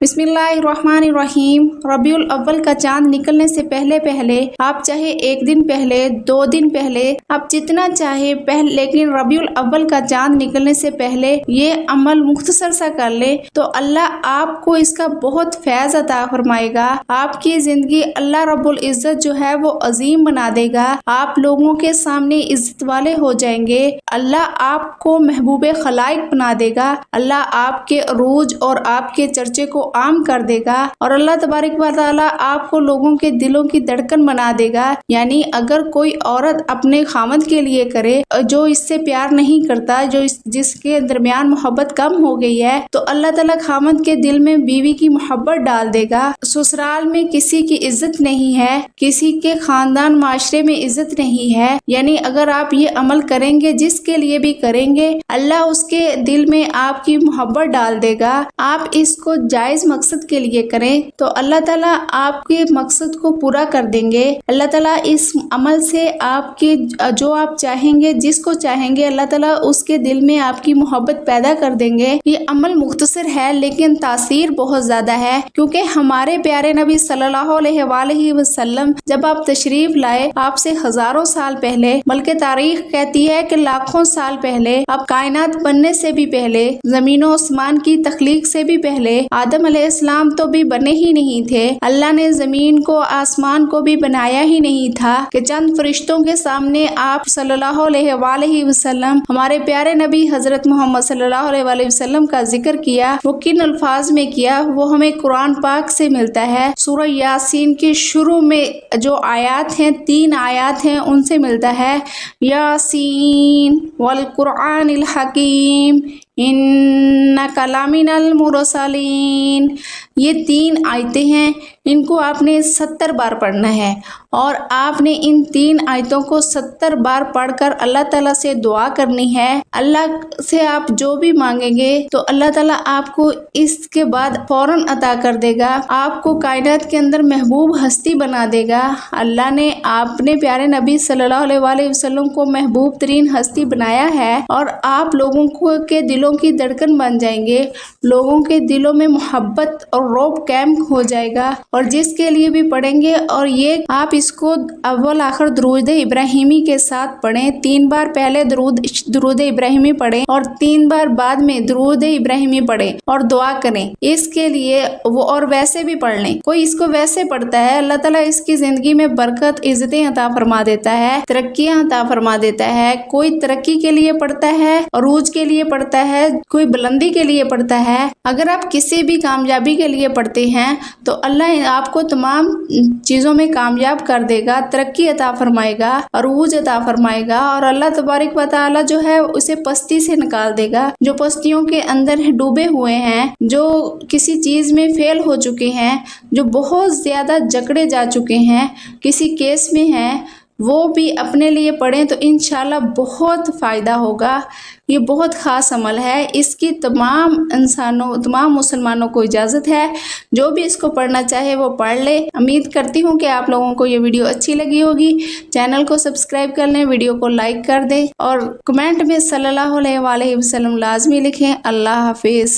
बिस्मिल्लाहिर्रहमानिर्रहीम। रबीउल अव्वल का चांद निकलने से पहले पहले आप चाहे एक दिन पहले, 2 दिन पहले, आप जितना चाहे पहले, लेकिन रबीउल अव्वल का चांद निकलने से पहले ये अमल मुख्तसर सा कर ले तो अल्लाह आपको इसका बहुत फैज़ अता फरमाएगा। आपकी ज़िंदगी अल्लाह रब्बुल इज़्ज़त जो है वो अजीम बना देगा। आप लोगों के सामने इज़्ज़त वाले हो जाएंगे। अल्लाह आपको महबूबे खलाइक बना देगा। अल्लाह आपके अरूज और आपके चर्चे को आम कर देगा और अल्लाह तबारक व तआला आपको लोगों के दिलों की धड़कन बना देगा। यानी अगर कोई औरत अपने खामद के लिए करे जो इससे प्यार नहीं करता, जिसके दरमियान मोहब्बत कम हो गई है, तो अल्लाह ताला खामद के दिल में बीवी की मोहब्बत डाल देगा। ससुराल में किसी की इज्जत नहीं है, किसी के खानदान माशरे में इज्जत नहीं है। यानी अगर आप ये अमल करेंगे, जिसके लिए भी करेंगे, अल्लाह उसके दिल में आपकी मोहब्बत डाल देगा। आप इसको जायज मकसद के लिए करें तो अल्लाह ताला आपके मकसद को पूरा कर देंगे। अल्लाह ताला इस अमल से आपके जो आप चाहेंगे, जिसको चाहेंगे, अल्लाह ताला उसके दिल में आपकी मोहब्बत पैदा कर देंगे। ये अमल मुख्तसर है लेकिन तासीर बहुत ज्यादा है, क्योंकि हमारे प्यारे नबी सल्लल्लाहु अलैहि वसल्लम जब आप तशरीफ लाए, आपसे हजारों साल पहले, बल्कि तारीख कहती है कि लाखों साल पहले, आप कायनात बनने से भी पहले, जमीन और आसमान की तख्लीक से भी पहले, आदम अलैहिस्सलाम तो भी बने ही नहीं थे। अल्लाह ने जमीन को, आसमान को भी बनाया ही नहीं था कि चंद फरिश्तों के सामने आप सल्लल्लाहु अलैहि वसल्लम, हमारे प्यारे नबी हजरत मोहम्मद सल्लल्लाहु अलैहि वसल्लम का जिक्र किया। वो किन अल्फाज में किया वो हमें कुरान पाक से मिलता है। सूरह यासीन के शुरू में जो आयात हैं, 3 आयात हैं, उनसे मिलता है। यासीन वल कुरानिल हकीम इन्नका लमिनल मुरसलीन। ये 3 आयतें हैं, इनको आपने 70 बार पढ़ना है और आपने इन 3 आयतों को 70 बार पढ़कर अल्लाह ताला से दुआ करनी है। अल्लाह से आप जो भी मांगेंगे तो अल्लाह ताला आपको इसके बाद फौरन अता कर देगा। आपको कायनात के अंदर महबूब हस्ती बना देगा। अल्लाह ने आपने प्यारे नबी सल्लल्लाहु अलैहि वसल्लम को महबूब तरीन हस्ती बनाया है और आप लोगों को के दिलों की धड़कन बन जाएंगे। लोगों के दिलों में मोहब्बत और रौब कैम हो जाएगा। और जिसके लिए भी पढ़ेंगे, और ये आप इसको अव्वल आखिर दुरूद इब्राहिमी के साथ पढ़ें। 3 बार पहले दुरूद इब्राहिमी पढ़ें और 3 बार बाद में दुरूद इब्राहिमी पढ़ें और दुआ करें इसके लिए। वो और वैसे भी पढ़ लें। कोई इसको वैसे पढ़ता है, अल्लाह ताला इसकी जिंदगी में बरकत, इज्जतें अता फरमा देता है, तरक्कियां अता फरमा देता है। कोई तरक्की के लिए पढ़ता है, अरूज के लिए पढ़ता है, कोई बुलंदी के लिए पढ़ता है। अगर आप किसी भी कामयाबी के लिए पढ़ते हैं तो अल्लाह आपको तमाम चीज़ों में कामयाब कर देगा, तरक्की अता फरमाएगा, अरूज अता फरमाएगा और अल्लाह तबारक व तआला जो है उसे पस्ती से निकाल देगा। जो पस्तियों के अंदर डूबे हुए हैं, जो किसी चीज़ में फेल हो चुके हैं, जो बहुत ज़्यादा जकड़े जा चुके हैं, किसी केस में हैं, वो भी अपने लिए पढ़ें तो इंशाल्लाह बहुत फ़ायदा होगा। ये बहुत ख़ास अमल है। इसकी तमाम मुसलमानों को इजाज़त है। जो भी इसको पढ़ना चाहे वो पढ़ ले। उम्मीद करती हूँ कि आप लोगों को ये वीडियो अच्छी लगी होगी। चैनल को सब्सक्राइब कर लें, वीडियो को लाइक कर दें और कमेंट में सल्लल्लाहु अलैहि वसल्लम लाजमी लिखें। अल्लाह हाफिज़।